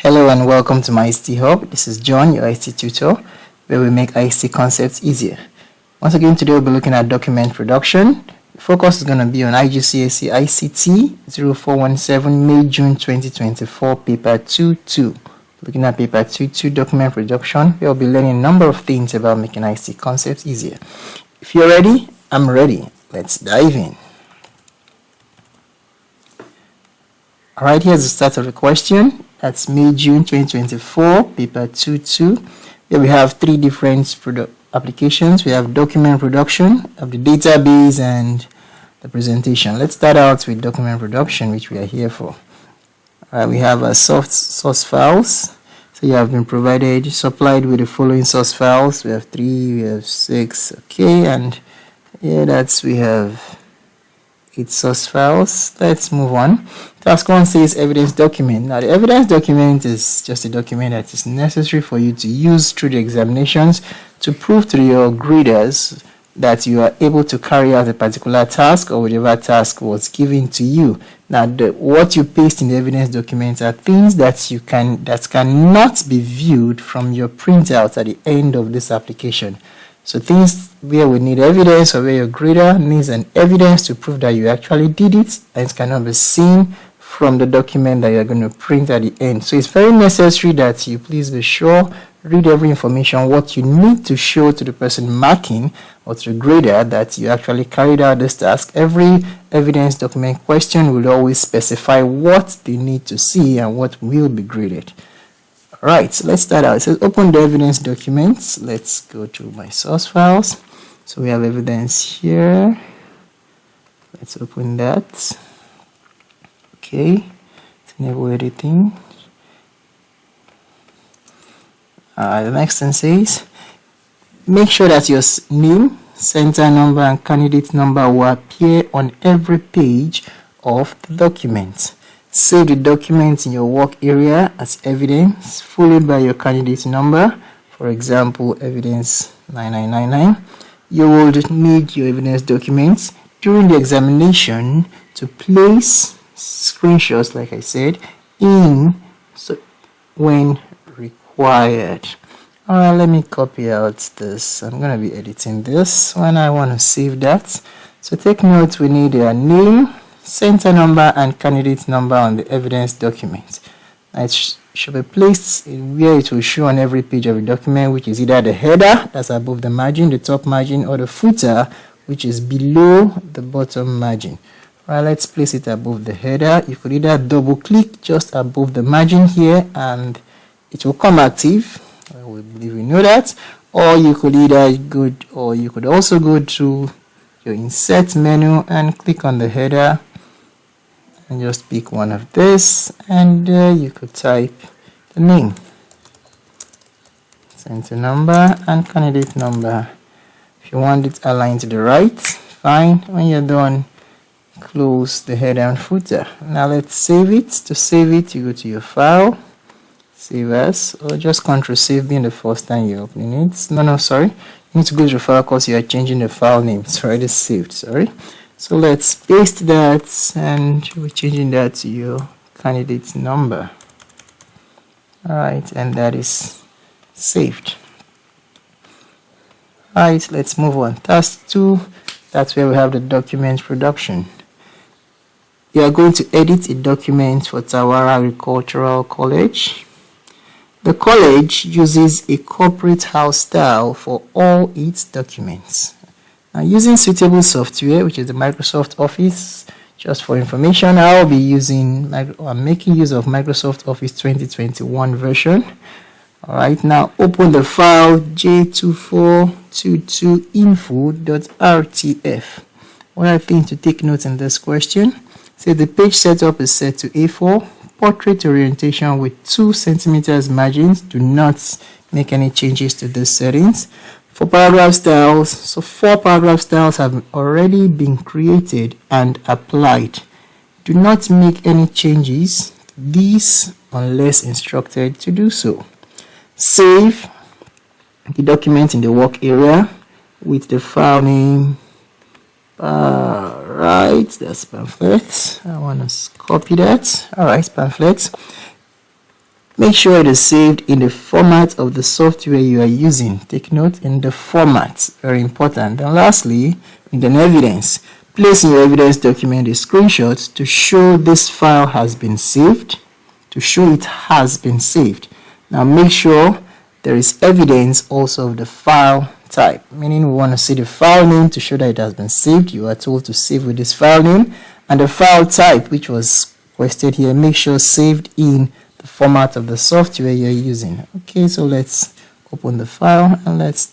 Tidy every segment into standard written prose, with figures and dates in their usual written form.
Hello and welcome to my ICT Hub. This is John, your ICT tutor, where we make ICT concepts easier. Once again, today we'll be looking at document production. The focus is going to be on IGCSE ICT 0417 May June 2024 paper 2-2. Looking at paper 2-2 document production, we'll be learning a number of things about making ICT concepts easier. If you're ready, I'm ready. Let's dive in. Alright, here's the start of the question. That's May, June 2024, paper 2-2. Here we have three different applications. We have document production, of the database, and the presentation. Let's start out with document production, which we are here for. We have a source files. So you have been supplied with the following source files. We have 3, we have 6, okay, and here we have 8 source files. Let's move on. Task 1 says evidence document. Now the evidence document is just a document that is necessary for you to use through the examinations to prove to your graders that you are able to carry out a particular task or whatever task was given to you. Now what you paste in the evidence document are things that cannot be viewed from your printout at the end of this application. So things where we need evidence or where your grader needs an evidence to prove that you actually did it, and it cannot be seen from the document that you're going to print at the end. So it's very necessary that you please be sure, read every information, what you need to show to the person marking or to the grader that you actually carried out this task. Every evidence document question will always specify what they need to see and what will be graded. Alright, so let's start out. It says open the evidence documents. Let's go to my source files. So we have evidence here. Let's open that. Okay, let's enable editing. The next thing says make sure that your name, center number, and candidate number will appear on every page of the document. Save the document in your work area as evidence, followed by your candidate number. For example, evidence 9999. You will need your evidence documents during the examination to place screenshots, like I said, in when required. Alright, let me copy out this. I'm going to be editing this when I want to save that. So take note, we need a name, center number, and candidate number on the evidence document. Now it should be placed where it will show on every page of the document, which is either the header, that's above the margin, the top margin, or the footer, which is below the bottom margin. Right, let's place it above the header. You could either double click just above the margin here and it will come active. We believe we know that. Or you could also go to your insert menu and click on the header and just pick one of this, and you could type the name, center number, and candidate number. If you want it aligned to the right, fine. When you're done, close the header and footer. Now let's save it. To save it, you go to your file, save as, or just Ctrl save being the first time you're opening it. No, sorry. You need to go to the file because you are changing the file name. It's already saved, sorry. So let's paste that, and we're changing that to your candidate number. Alright, and that is saved. Alright, let's move on. Task 2, that's where we have the document production. You are going to edit a document for Tawara Agricultural College. The college uses a corporate house style for all its documents. Now, using suitable software, which is the Microsoft Office, just for information, I'm making use of Microsoft Office 2021 version. Alright, now open the file j2422info.rtf. One other thing to take note in this question, say the page setup is set to A4, portrait orientation with 2 centimeters margins. Do not make any changes to these settings. For paragraph styles, so 4 paragraph styles have already been created and applied. Do not make any changes to these unless instructed to do so. Save the document in the work area with the file name. Right, that's pamphlet. I want to copy that. Alright, pamphlet. Make sure it is saved in the format of the software you are using. Take note, in the format, very important. And lastly, in the evidence, place in your evidence document a screenshot to show this file has been saved, to show it has been saved. Now make sure there is evidence also of the file type, meaning we want to see the file name to show that it has been saved. You are told to save with this file name, and the file type, which was requested here, make sure saved in the format of the software you're using. Okay, so let's open the file and let's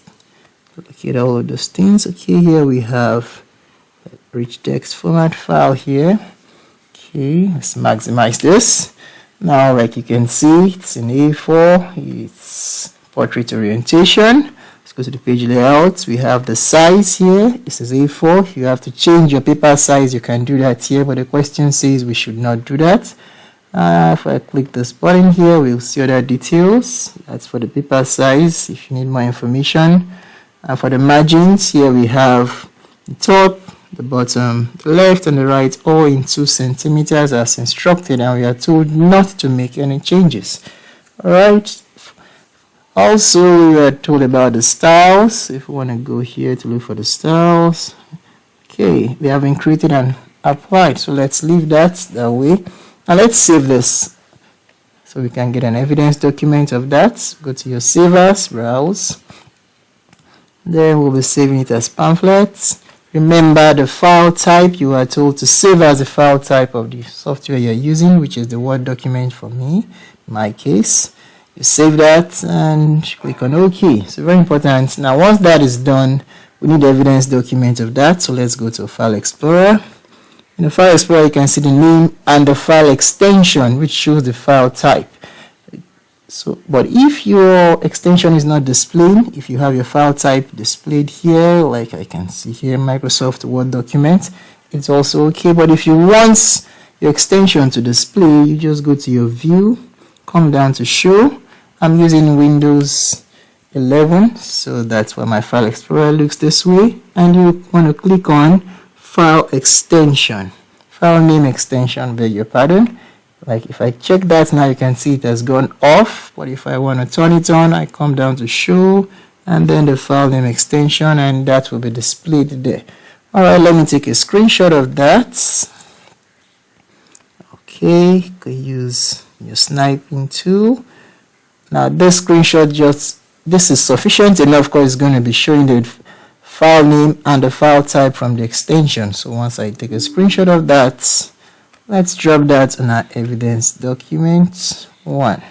look at all of those things. Okay, here we have a rich text format file here. Okay, let's maximize this. Now, like you can see, it's in A4, it's portrait orientation. Let's go to the page layout. We have the size here. This is A4. If you have to change your paper size, you can do that here, but the question says we should not do that. If I click this button here, we'll see other details. That's for the paper size if you need more information. And for the margins, here we have the top, the bottom, the left and the right, all in 2 centimeters as instructed, and we are told not to make any changes. Alright. Also, we are told about the styles. If we want to go here to look for the styles, okay, they have been created and applied, so let's leave that way. Now let's save this so we can get an evidence document of that. Go to your save as, browse, then we'll be saving it as pamphlets. Remember the file type, you are told to save as the file type of the software you're using, which is the Word document for me, in my case. You save that and click on OK. So very important. Now once that is done, we need the evidence document of that. So let's go to File Explorer. In the File Explorer, you can see the name and the file extension, which shows the file type. So, but if your extension is not displayed, if you have your file type displayed here, like I can see here, Microsoft Word document, it's also okay. But if you want your extension to display, you just go to your view, come down to show. I'm using Windows 11, so that's why my File Explorer looks this way. And you want to click on File Extension, File Name Extension, beg your pardon. Like if I check that now, you can see it has gone off. But if I want to turn it on, I come down to show and then the file name extension, and that will be displayed there. All right, let me take a screenshot of that. Okay, you can use your sniping tool. Now this screenshot, this is sufficient enough because it's going to be showing the file name and the file type from the extension. So once I take a screenshot of that, let's drop that on our evidence document 1.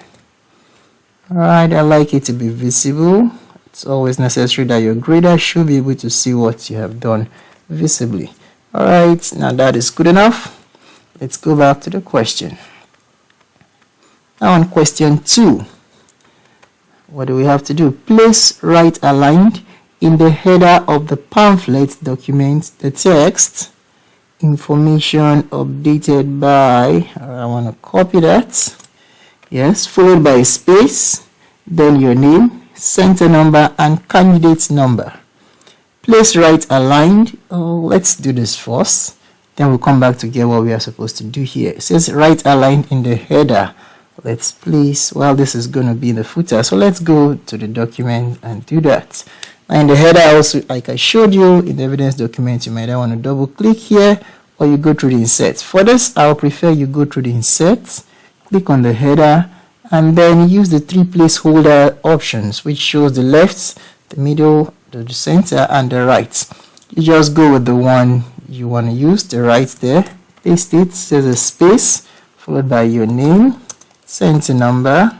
Alright, I like it to be visible. It's always necessary that your grader should be able to see what you have done visibly. Alright, now that is good enough. Let's go back to the question. Now on question 2, what do we have to do? Place right aligned in the header of the pamphlet document the text information updated by, I want to copy that, yes, followed by a space, then your name, center number and candidate number. Place right aligned. Let's do this first, then we'll come back to get what we are supposed to do here. It says right aligned in the header. Let's place, well, this is going to be in the footer, so let's go to the document and do that. And the header also, like I showed you in the evidence document, you might want to double click here or you go through the insert. For this, I'll prefer you go through the insert, click on the header, and then use the 3 placeholder options, which shows the left, the middle, the center, and the right. You just go with the one you want to use, the right there. Paste it, says a space, followed by your name, center number,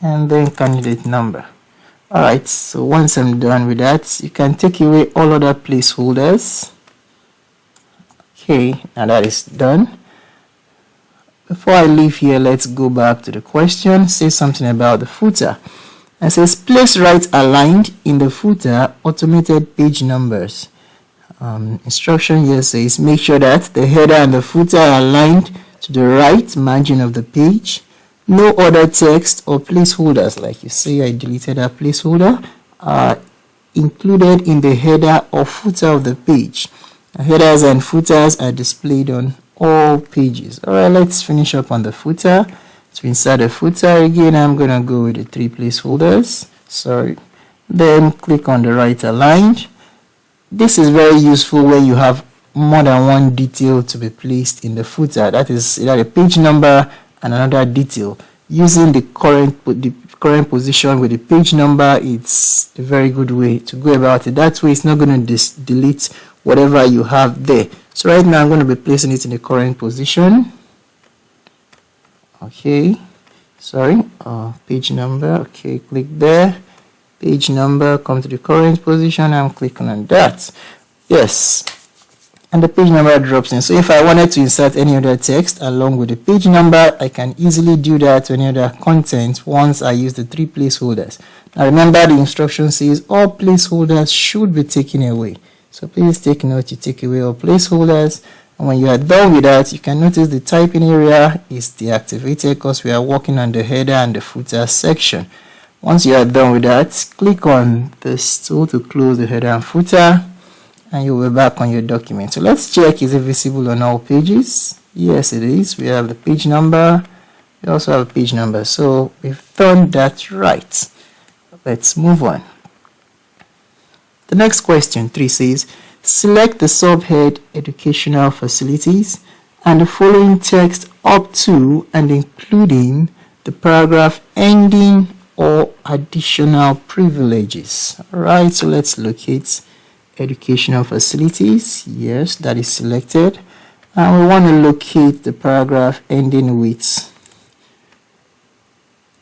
and then candidate number. Alright, so once I'm done with that, you can take away all other placeholders. Okay, now that is done. Before I leave here, let's go back to the question. Say something about the footer. It says place right aligned in the footer automated page numbers. Instruction here says make sure that the header and the footer are aligned to the right margin of the page. No other text or placeholders, like you see I deleted that placeholder, are included in the header or footer of the page. Headers and footers are displayed on all pages. All right, let's finish up on the footer. To insert the footer again, I'm gonna go with the 3 placeholders. Then click on the right aligned. This is very useful when you have more than one detail to be placed in the footer. That is either a page number and another detail. Using the current position with the page number, it's a very good way to go about it. That way it's not going to delete whatever you have there. So right now I'm going to be placing it in the current position. Okay, page number. Okay, click there, page number, come to the current position. I'm clicking on that. Yes, and the page number drops in. So if I wanted to insert any other text along with the page number, I can easily do that to any other content once I use the 3 placeholders. Now remember, the instruction says all placeholders should be taken away. So please take note, you take away all placeholders. And when you are done with that, you can notice the typing area is deactivated because we are working on the header and the footer section. Once you are done with that, click on this tool to close the header and footer, and you'll be back on your document. So let's check, is it visible on all pages? Yes, it is. We have the page number. We also have a page number. So we've done that right. Let's move on. The next question 3 says, select the subhead Educational Facilities and the following text up to and including the paragraph ending or additional privileges. Alright, so let's locate Educational Facilities. Yes, that is selected. And we want to locate the paragraph ending with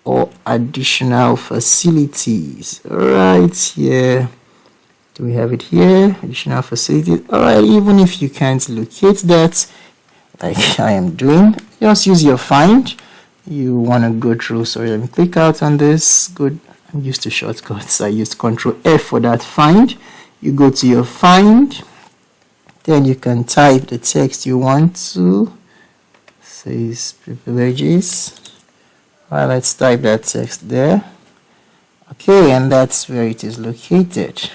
or additional facilities. Alright, here. Do we have it here? Additional facilities. Alright, even if you can't locate that, like I am doing, just use your find. You want to go through. Sorry, let me click out on this. Good. I'm used to shortcuts. I used Control F for that find. You go to your find. Then you can type the text you want to. Says privileges. Alright, let's type that text there. Okay, and that's where it is located.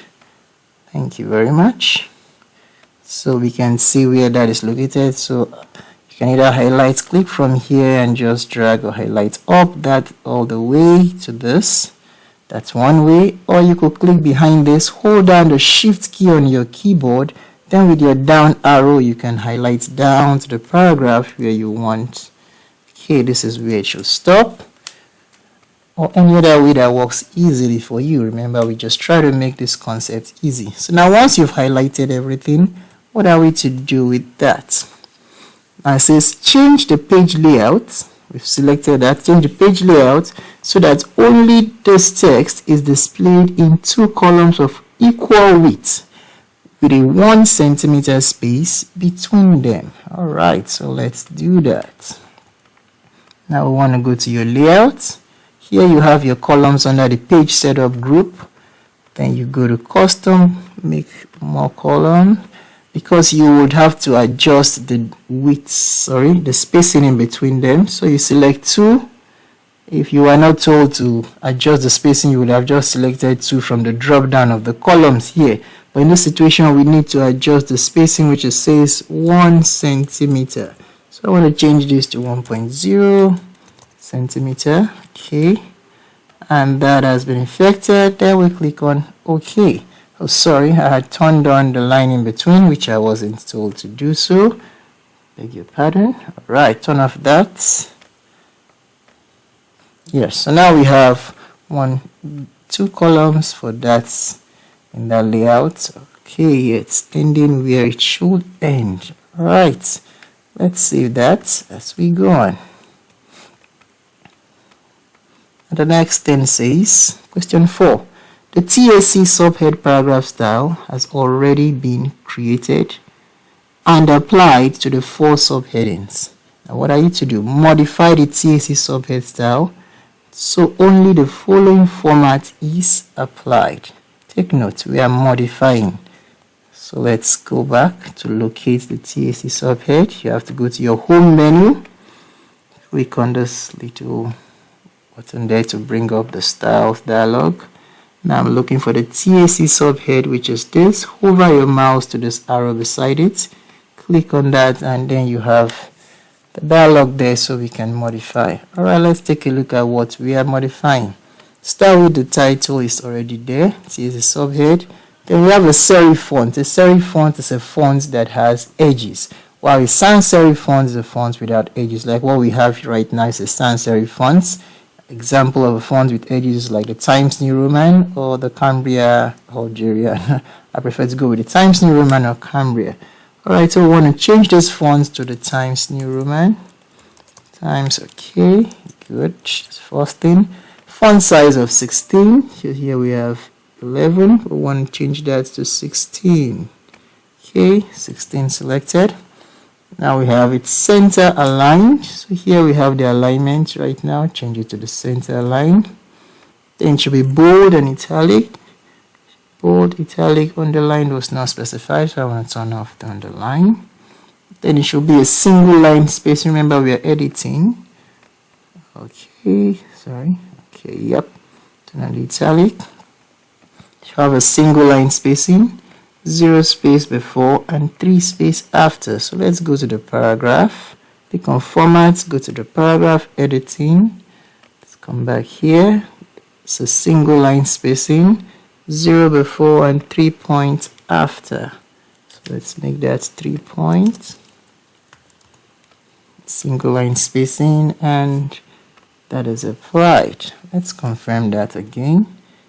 Thank you very much. So we can see where that is located. So you can either highlight, click from here and just drag or highlight up that all the way to this. That's one way. Or you could click behind this, hold down the shift key on your keyboard. Then with your down arrow, you can highlight down to the paragraph where you want. Okay, this is where it should stop. Or any other way that works easily for you. Remember, we just try to make this concept easy. So now once you've highlighted everything, what are we to do with that? Now it says change the page layout. We've selected that. Change the page layout so that only this text is displayed in 2 columns of equal width with a 1 centimeter space between them. Alright, so let's do that. Now we want to go to your layout. Here you have your columns under the page setup group. Then you go to custom, make more column, because you would have to adjust the width, the spacing in between them. So you select 2. If you are not told to adjust the spacing, you would have just selected 2 from the drop down of the columns here. But in this situation, we need to adjust the spacing, which it says 1 centimeter. So I want to change this to 1.0 centimeter. Okay, and that has been effected. Then we click on OK. Oh, sorry, I had turned on the line in between, which I wasn't told to do so. Beg your pardon. All right, turn off that. Yes, so now we have 2 columns for that in that layout. Okay, it's ending where it should end. All right, let's save that as we go on. And the next thing says, question 4. The TSC subhead paragraph style has already been created and applied to the 4 subheadings. Now what are you to do? Modify the TSC subhead style so only the following format is applied. Take note, we are modifying. So let's go back to locate the TSC subhead. You have to go to your home menu. Click on this little button there to bring up the styles dialog. Now I'm looking for the TSC subhead, which is this. Hover your mouse to this arrow beside it. click on that, and then you have the dialog there so we can modify. All right, let's take a look at what we are modifying. Start with the title is already there. See, it's a subhead. Then we have a serif font. A serif font is a font that has edges, while a sans serif font is a font without edges. Like what we have right now is a sans serif font. Example of a font with edges like the Times New Roman or the Cambria Algeria. I prefer to go with the Times New Roman or Cambria. Alright, so we want to change this font to the Times New Roman. Times, okay, good. First thing, font size of 16. So here we have 11. We want to change that to 16. Okay, 16 selected. Now we have it center aligned. So here we have the alignment right now. Change it to the center aligned. Then it should be bold and italic. Bold, italic, underline was not specified, so I want to turn off the underline. Then it should be a single line space. Remember, we are editing. Okay, sorry. Okay, yep. Turn on the italic. You have a single line spacing, 0 space before and 3 space after. So let's go to the paragraph. Click on Format, go to the paragraph, editing. Let's come back here. It's a single line spacing, 0 before and 3 points after. So let's make that 3 points. Single line spacing, and that is applied. Let's confirm that again.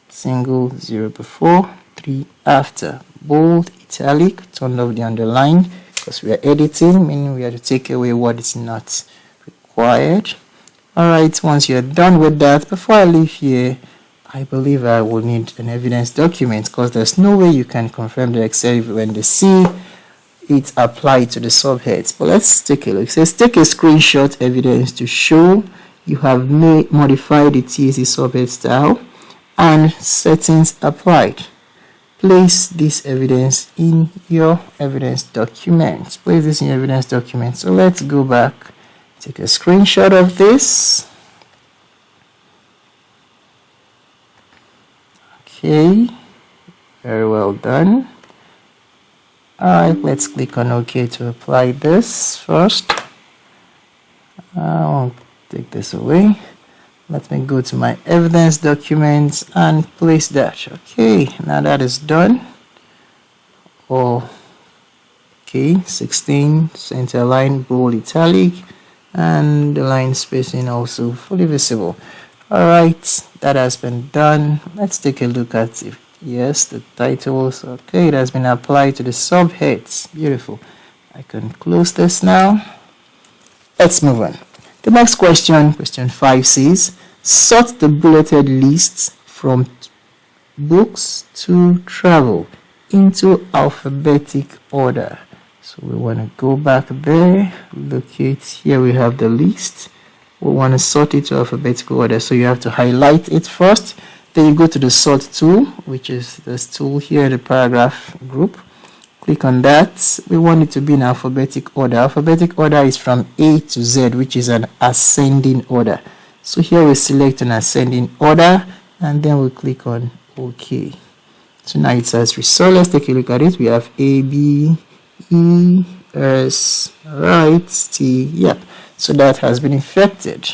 Single, 0 before, 3 after. Bold, italic, turn off the underline because we are editing, meaning we have to take away what is not required. Alright, once you're done with that, before I leave here, I believe I will need an evidence document because there's no way you can confirm the Excel when they see it applied to the subheads. But let's take a look. It says take a screenshot evidence to show you have modified the TAC subhead style and settings applied. Place this evidence in your evidence document. Place this in your evidence document. So let's go back, take a screenshot of this. Okay, very well done. Alright, let's click on OK to apply this first. I'll take this away. Let me go to my evidence documents and place that. Okay, now that is done. Okay, 16, center line, bold, italic, and the line spacing also fully visible. Alright, that has been done. Let's take a look at it. Yes, the titles. Okay, it has been applied to the subheads. Beautiful. I can close this now. Let's move on. The next question, question 5 says, sort the bulleted lists from books to travel into alphabetic order. So we want to go back there, locate here, we have the list. We want to sort it to alphabetical order. So you have to highlight it first. Then you go to the sort tool, which is this tool here in the paragraph group. Click on that. We want it to be in alphabetic order. Alphabetic order is from A to Z, which is an ascending order. So here we select an ascending order and then we click on OK. So now it says result. Let's take a look at it. We have A, B, E, S, right, T. Yep. So that has been effected.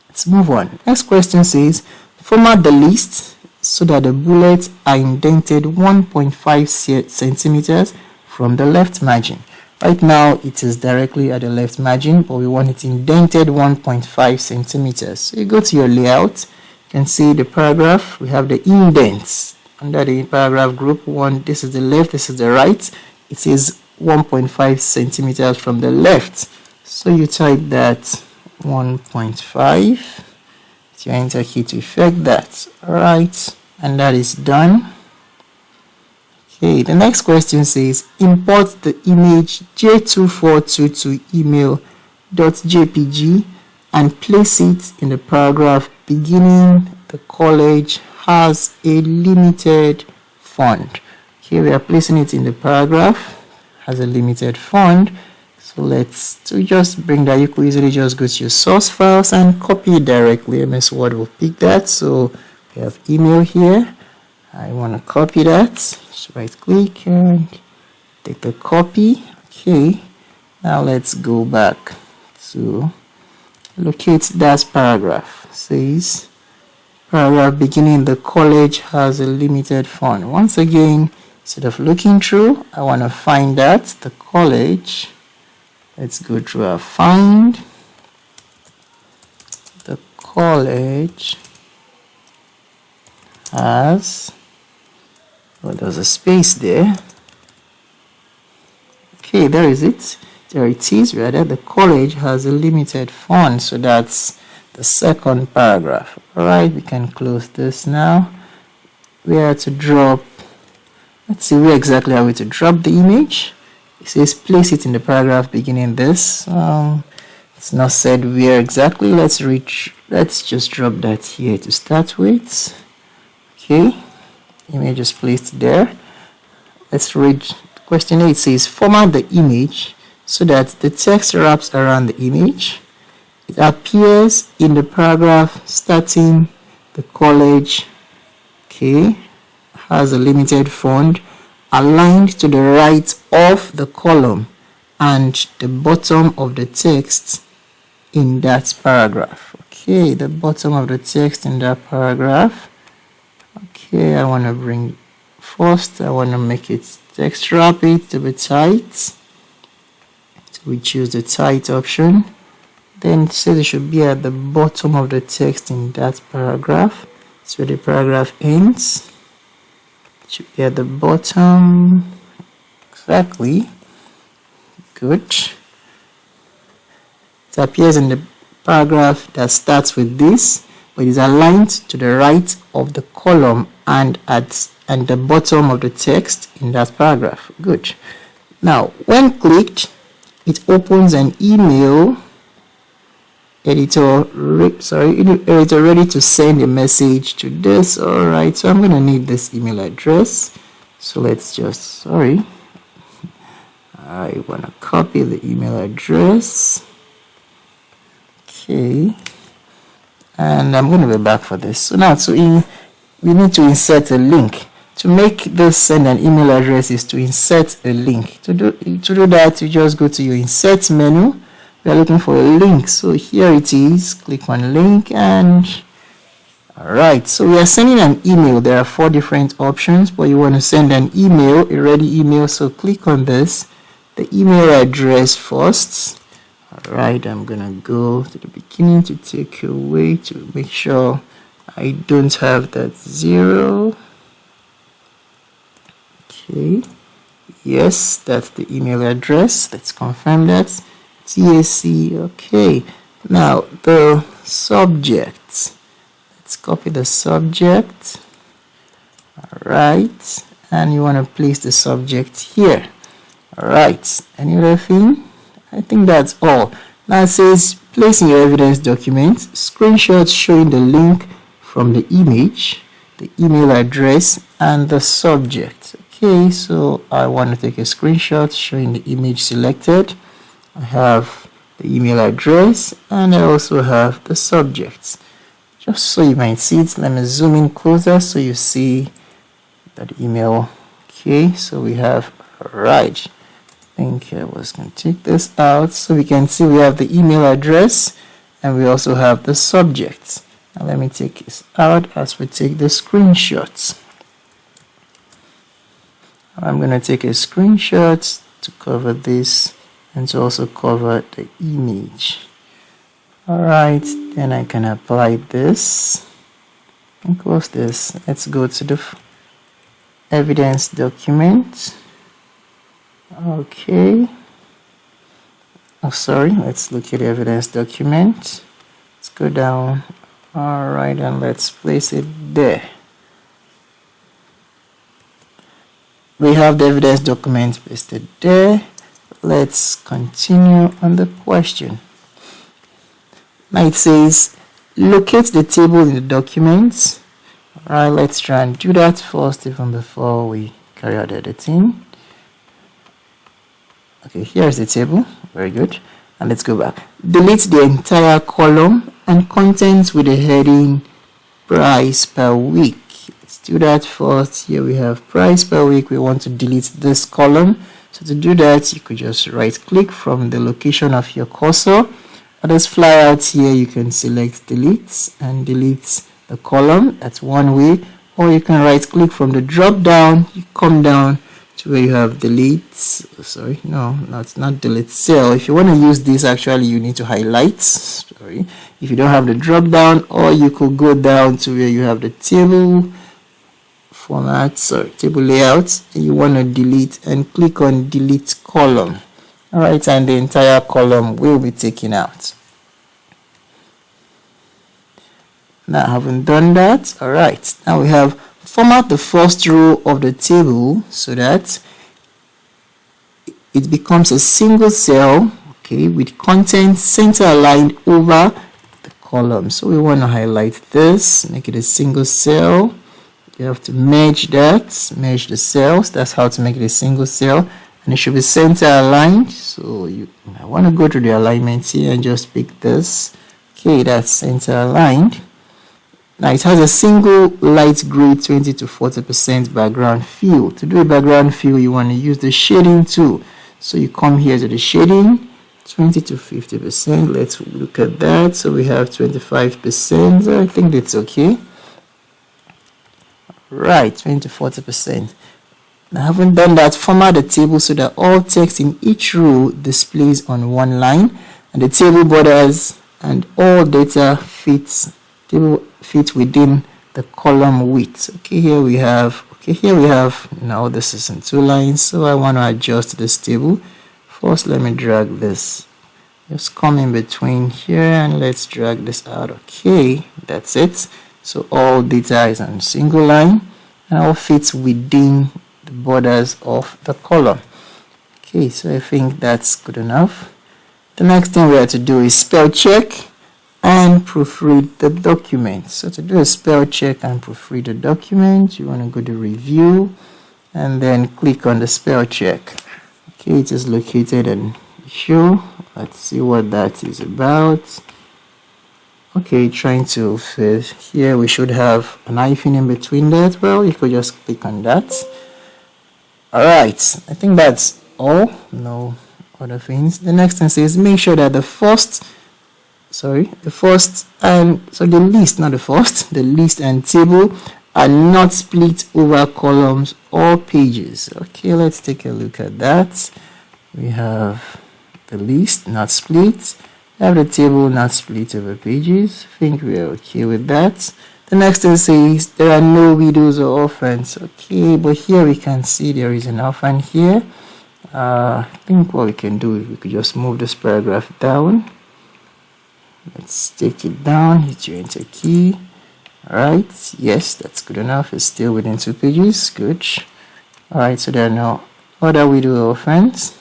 Let's move on. Next question says, format the list so that the bullets are indented 1.5 centimeters from the left margin. Right now it is directly at the left margin, but we want it indented 1.5 centimeters. So you go to your layout, you can see the paragraph. We have the indents under the paragraph group 1. This is the left, this is the right. It says 1.5 centimeters from the left. So you type that 1.5. Your enter key to effect that. Alright, and that is done. Okay, the next question says import the image j2422 email.jpg and place it in the paragraph beginning the college has a limited fund. Here we are placing it in the paragraph has a limited fund. So let's just bring that. You could easily just go to your source files and copy it directly. MS Word will pick that. So we have email here. I want to copy that. Just right click and take the copy. Okay, now let's go back to locate that paragraph. It says paragraph beginning, the college has a limited fund. Once again, instead of looking through, I want to find that the college. Let's go through our find. The college has, well, there's a space there. Okay, there is it. There it is, rather. The college has a limited fund. So that's the second paragraph. All right, we can close this now. We are to drop, let's see where exactly are we to drop the image. It says place it in the paragraph beginning this. It's not said where exactly. Let's just drop that here to start with. Okay, image is placed there. Let's read question 8. Says format the image so that the text wraps around the image. It appears in the paragraph starting the college, okay, has a limited fund, aligned to the right of the column and the bottom of the text in that paragraph. Okay, the bottom of the text in that paragraph. Okay, I want to bring first, I want to make it text wrap it to be tight. So we choose the tight option. Then it says it should be at the bottom of the text in that paragraph. So the paragraph ends. It should be at the bottom. Exactly. Good. It appears in the paragraph that starts with this, but is aligned to the right of the column and at the bottom of the text in that paragraph. Good. Now, when clicked, it opens an email editor ready to send a message to this. All right, so I'm going to need this email address. So let's just, I want to copy the email address. Okay, and I'm going to be back for this. So now, we need to insert a link. To make this send an email address is to insert a link. To do that, you just go to your insert menu. We are looking for a link, so here it is. Click on link, and all right, so we are sending an email. There are 4 different options, but you want to send an email, a ready email, so click on this, the email address first. All right, I'm gonna go to the beginning to take away to make sure I don't have that 0. Okay, yes, that's the email address. Let's confirm that. TAC. Okay, now the subject, let's copy the subject. All right, and you want to place the subject here. All right, any other thing? I think that's all. Now it says place in your evidence document screenshots showing the link from the image, the email address, and the subject. Okay, so I want to take a screenshot showing the image selected. I have the email address, and I also have the subject. Just so you might see it, let me zoom in closer so you see that email. Okay, so we have, right, I think I was going to take this out so we can see we have the email address and we also have the subject. Now let me take this out as we take the screenshots. I'm going to take a screenshot to cover this and to also cover the image. Alright, then I can apply this and close this. Let's go to the evidence document. Okay. Let's look at the evidence document. Let's go down. Alright, and let's place it there. We have the evidence document pasted there. Let's continue on the question. Now it says locate the table in the documents. Alright, let's try and do that first even before we carry out editing. Okay, here's the table. Very good. And let's go back. Delete the entire column and contents with the heading price per week. Let's do that first. Here we have price per week. We want to delete this column So to do that, you could just right click from the location of your cursor. At this flyout here, you can select delete and delete the column. That's one way. Or you can right click from the drop down, you come down to where you have delete, sorry, no, it's not delete cell. If you want to use this, actually you need to highlight, sorry, if you don't have the drop down, or you could go down to where you have the table format, sorry, table layout, and you want to delete and click on delete column. All right, and the entire column will be taken out. Now I haven't done that. All right, now we have format the first row of the table so that it becomes a single cell, okay, with content center aligned over the column. So we want to highlight this, make it a single cell. You have to merge that, merge the cells. That's how to make it a single cell, and it should be center aligned. So I want to go to the alignment here and just pick this. Okay, that's center aligned. Now it has a single light gray 20 to 40% background fill. To do a background fill, you want to use the shading tool. So you come here to the shading, 20 to 50%. Let's look at that. So we have 25%. I think that's okay. Right, 20 to 40%. Now, having done that, format the table so that all text in each row displays on one line, and the table borders and all data fits within the column width. Okay, here we have now this is in 2 lines, so I want to adjust this table. First, let me drag this, just come in between here and let's drag this out. Okay, that's it. So all data is on single line and all fits within the borders of the column. Okay, so I think that's good enough. The next thing we have to do is spell check and proofread the document. So to do a spell check and proofread the document, you want to go to review and then click on the spell check. Okay, it is located in show. Let's see what that is about. Okay, trying to fit here, we should have an hyphen in between that. Well, you could just click on that. All right, I think that's all. No other things. The next thing says make sure that the list and table are not split over columns or pages. Okay, let's take a look at that. We have the list not split, we have the table not split over pages. I think we are okay with that. The next thing says there are no widows or orphans. Okay, but here we can see there is an orphan here. I think what we can do is we could just move this paragraph down. Let's take it down, hit your enter key. Alright, yes, that's good enough. It's still within 2 pages. Good. Alright, so there are no other widow or orphans.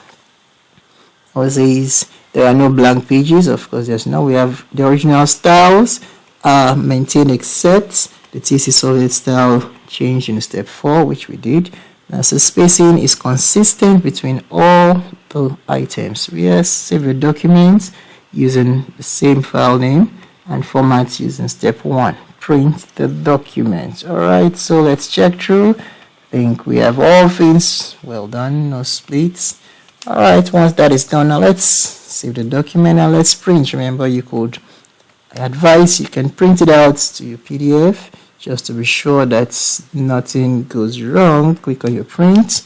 Or says there are no blank pages. Of course, there's no. We have the original styles maintained except the TC solid style changed in step 4, which we did. Now, so spacing is consistent between all the items. Yes, save the documents using the same file name and format using step 1. Print the document. Alright, so let's check through. I think we have all things well done, no splits. Alright, once that is done, now let's save the document and let's print. Remember, I advise you can print it out to your PDF just to be sure that nothing goes wrong. Click on your print.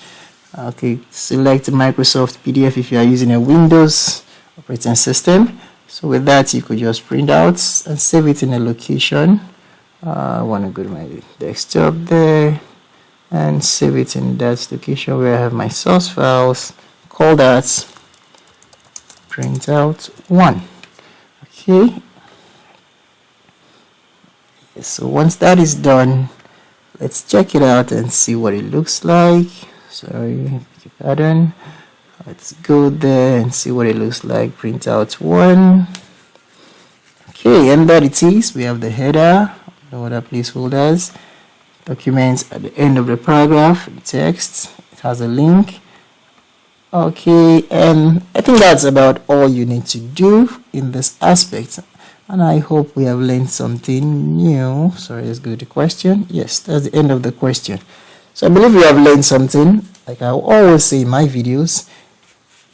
Okay, select Microsoft PDF if you are using a Windows operating system. So with that, you could just print out and save it in a location. I want to go to my desktop there and save it in that location where I have my source files. Call that printout 1. Okay. So once that is done, let's check it out and see what it looks like. Sorry, pardon. Let's go there and see what it looks like. Printout 1. Okay, and that it is. We have the header, no other placeholders, documents at the end of the paragraph, the text. It has a link. Okay, and I think that's about all you need to do in this aspect. And I hope we have learned something new. Sorry, let's go to the question. Yes, that's the end of the question. So I believe we have learned something. Like I always say in my videos,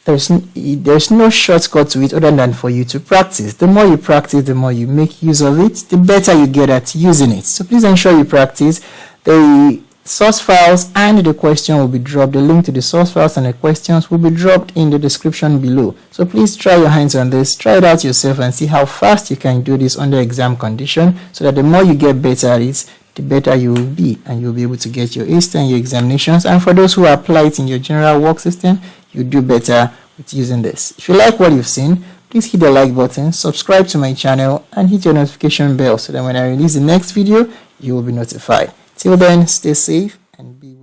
there's no shortcut to it other than for you to practice. The more you practice, the more you make use of it, the better you get at using it. So please ensure you practice. The source files and the question will be dropped. The link to the source files and the questions will be dropped in the description below. So please try your hands on this, try it out yourself and see how fast you can do this under exam condition, so that the more you get better at it, the better you will be, and you'll be able to get your A's and your examinations. And for those who apply it in your general work system, you do better with using this. If you like what you've seen, please hit the like button, subscribe to my channel, and hit your notification bell so that when I release the next video, you will be notified. Till then, stay safe and be